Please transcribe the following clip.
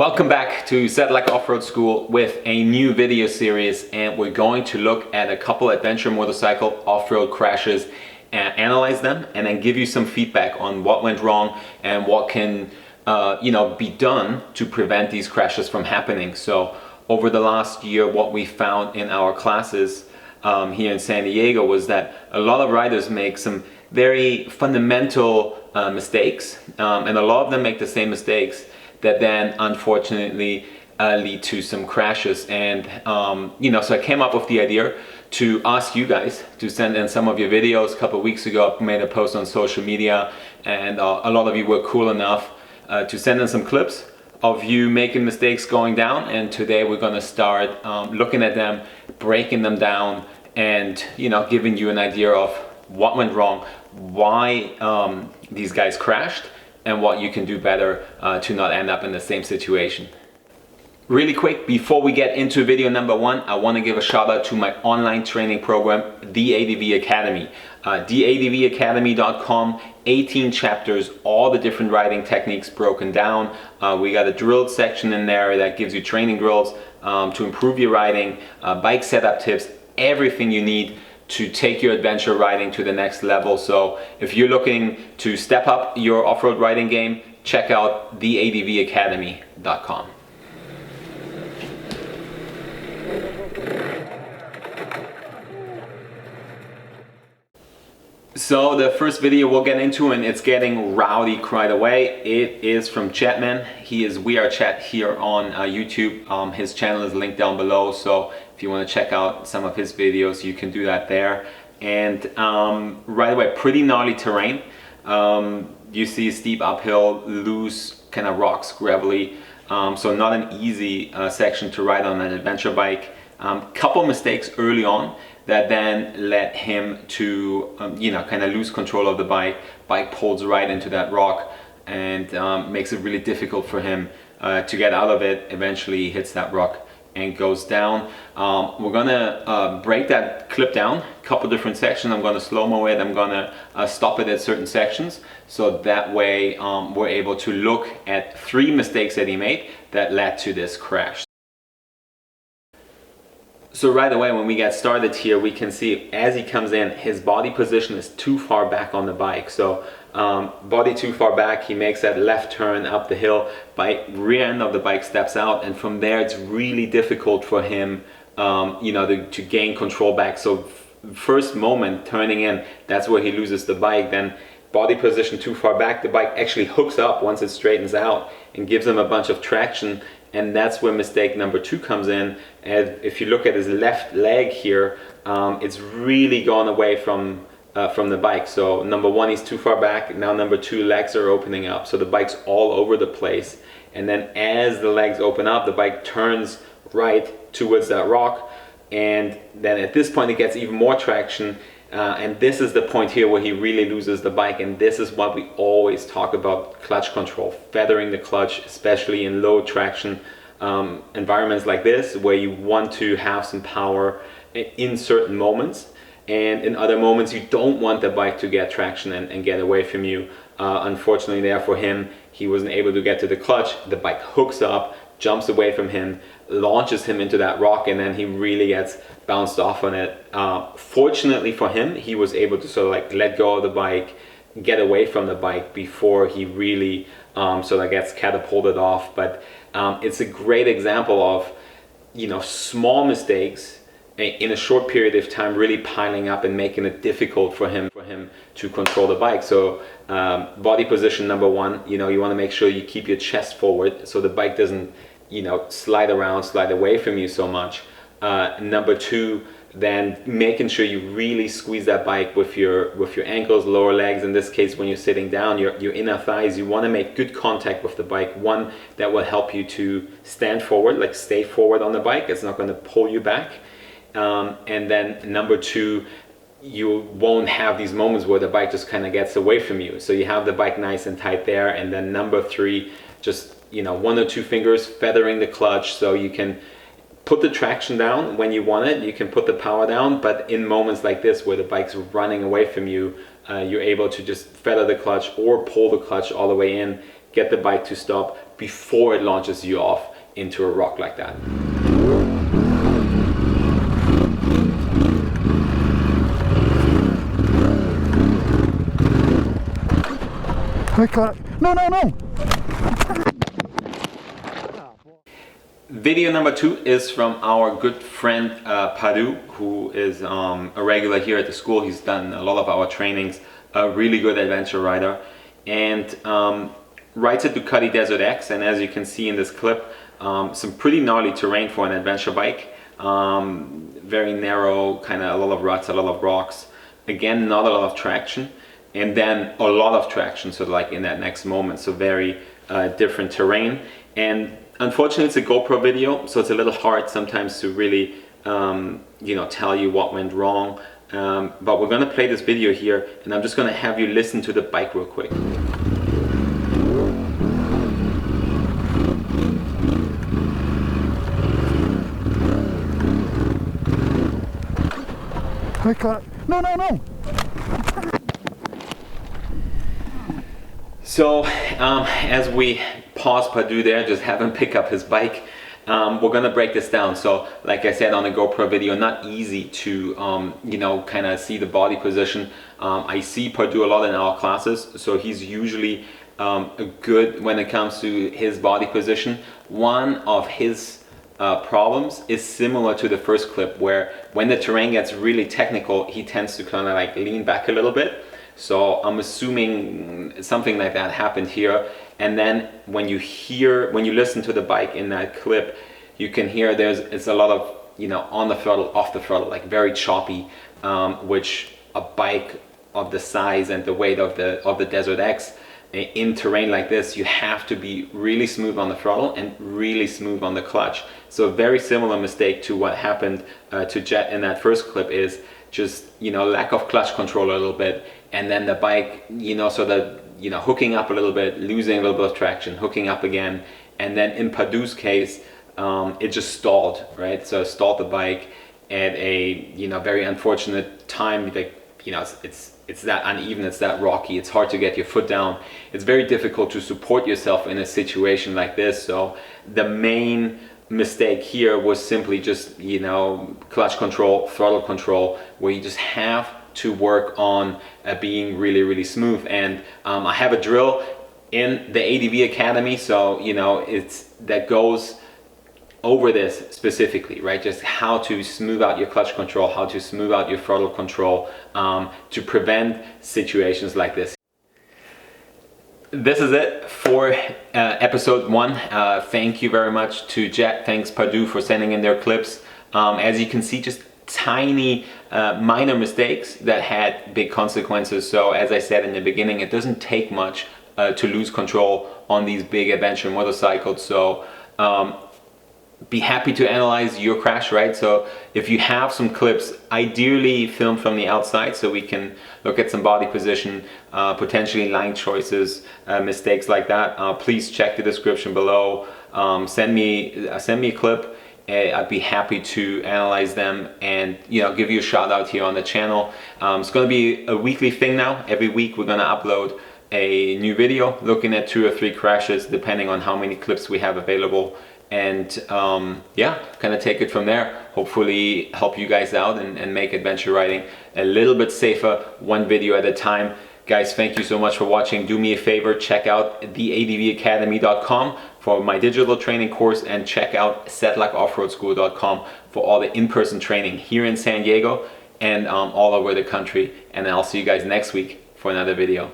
Welcome back to Set Like Off-Road School with a new video series, and we're going to look at a couple adventure motorcycle off-road crashes and analyze them and then give you some feedback on what went wrong and what can be done to prevent these crashes from happening. So over the last year, what we found in our classes here in San Diego was that a lot of riders make some very fundamental mistakes, and a lot of them make the same mistakes that then unfortunately lead to some crashes. And so I came up with the idea to ask you guys to send in some of your videos. A couple of weeks ago I made a post on social media, and a lot of you were cool enough to send in some clips of you making mistakes going down, and today we're going to start looking at them, breaking them down, and giving you an idea of what went wrong, why these guys crashed, and what you can do better to not end up in the same situation. Really quick, before we get into video number one, I want to give a shout out to my online training program, the ADV Academy. theadvacademy.com, 18 chapters, all the different riding techniques broken down. We got a drilled section in there that gives you training drills to improve your riding, bike setup tips, everything you need to take your adventure riding to the next level. So if you're looking to step up your off-road riding game, check out theadvacademy.com. So the first video we'll get into, and it's getting rowdy right away, it is from Chatman. He is We Are Chat here on YouTube. His channel is linked down below, so if you want to check out some of his videos, you can do that there. And right away, pretty gnarly terrain. You see steep uphill, loose kind of rocks, gravelly. So not an easy section to ride on an adventure bike. Couple mistakes early on that then led him to kind of lose control of the bike. Bike pulls right into that rock and makes it really difficult for him to get out of it. Eventually he hits that rock and goes down. We're gonna break that clip down, a couple different sections. I'm gonna slow-mo it, I'm gonna stop it at certain sections, so that way we're able to look at 3 mistakes that he made that led to this crash. So right away when we get started here, we can see as he comes in, his body position is too far back on the bike. So body too far back, he makes that left turn up the hill, rear end of the bike steps out, and from there it's really difficult for him to gain control back. So first moment turning in, that's where he loses the bike. Then body position too far back, the bike actually hooks up once it straightens out and gives him a bunch of traction. And that's where mistake number 2 comes in. And if you look at his left leg here, it's really gone away from the bike. So number 1, he's too far back. Now number 2, legs are opening up. So the bike's all over the place. And then as the legs open up, the bike turns right towards that rock. And then at this point, it gets even more traction. And this is the point here where he really loses the bike, and this is what we always talk about: clutch control, feathering the clutch, especially in low traction environments like this, where you want to have some power in certain moments, and in other moments you don't want the bike to get traction and get away from you. Unfortunately there for him, he wasn't able to get to the clutch. The bike hooks up, jumps away from him, launches him into that rock, and then he really gets bounced off on it. Fortunately for him, he was able to sort of like let go of the bike, get away from the bike before he really sort of gets catapulted off. But it's a great example of small mistakes in a short period of time really piling up and making it difficult for him to control the bike. So body position number 1, you want to make sure you keep your chest forward so the bike doesn't slide around, slide away from you so much. Number 2, then making sure you really squeeze that bike with your ankles, lower legs. In this case, when you're sitting down, your inner thighs, you want to make good contact with the bike. One, that will help you to stand forward, like stay forward on the bike. It's not going to pull you back. And then number 2, you won't have these moments where the bike just kind of gets away from you. So you have the bike nice and tight there. And then number 3, just 1 or 2 fingers feathering the clutch, so you can put the traction down when you want it, you can put the power down, but in moments like this where the bike's running away from you, you're able to just feather the clutch or pull the clutch all the way in, get the bike to stop, before it launches you off into a rock like that. No. Video number 2 is from our good friend Padu, who is a regular here at the school. He's done a lot of our trainings, a really good adventure rider, and rides a Ducati Desert X. And as you can see in this clip, some pretty gnarly terrain for an adventure bike. Very narrow, kind of a lot of ruts, a lot of rocks. Again, not a lot of traction, and then a lot of traction, so like in that next moment. So very different terrain. And unfortunately, it's a GoPro video, so it's a little hard sometimes to really, tell you what went wrong. But we're gonna play this video here, and I'm just gonna have you listen to the bike real quick. No. So as we pause Padu there, just have him pick up his bike, we're gonna break this down. So like I said on the GoPro video, not easy to kind of see the body position. I see Padu a lot in our classes, so he's usually good when it comes to his body position. One of his problems is similar to the first clip, where when the terrain gets really technical, he tends to kind of like lean back a little bit. So I'm assuming something like that happened here. And then when you listen to the bike in that clip, you can hear it's a lot of, on the throttle, off the throttle, like very choppy, which a bike of the size and the weight of the Desert X, in terrain like this, you have to be really smooth on the throttle and really smooth on the clutch. So a very similar mistake to what happened to Jet in that first clip is just, lack of clutch control a little bit. And then the bike, hooking up a little bit, losing a little bit of traction, hooking up again. And then in Padu's case, it just stalled, right? So stalled the bike at a, very unfortunate time. It's that uneven, it's that rocky, it's hard to get your foot down. It's very difficult to support yourself in a situation like this. So the main mistake here was simply just, clutch control, throttle control, where you just have to work on being really, really smooth. And I have a drill in the ADV Academy, so that goes over this specifically, right? Just how to smooth out your clutch control, how to smooth out your throttle control, to prevent situations like this. This is it for episode 1. Thank you very much to Jet. Thanks Padu for sending in their clips. As you can see, just tiny minor mistakes that had big consequences. So as I said in the beginning, it doesn't take much to lose control on these big adventure motorcycles. So be happy to analyze your crash, right? So if you have some clips, ideally film from the outside so we can look at some body position, potentially line choices, mistakes like that. Please check the description below. Send me a clip. I'd be happy to analyze them and give you a shout out here on the channel. It's going to be a weekly thing now. Every week we're going to upload a new video looking at 2 or 3 crashes depending on how many clips we have available. And kind of take it from there. Hopefully help you guys out and make adventure riding a little bit safer, one video at a time. Guys, thank you so much for watching. Do me a favor, check out theadvacademy.com for my digital training course, and check out setlockoffroadschool.com for all the in-person training here in San Diego and all over the country. And I'll see you guys next week for another video.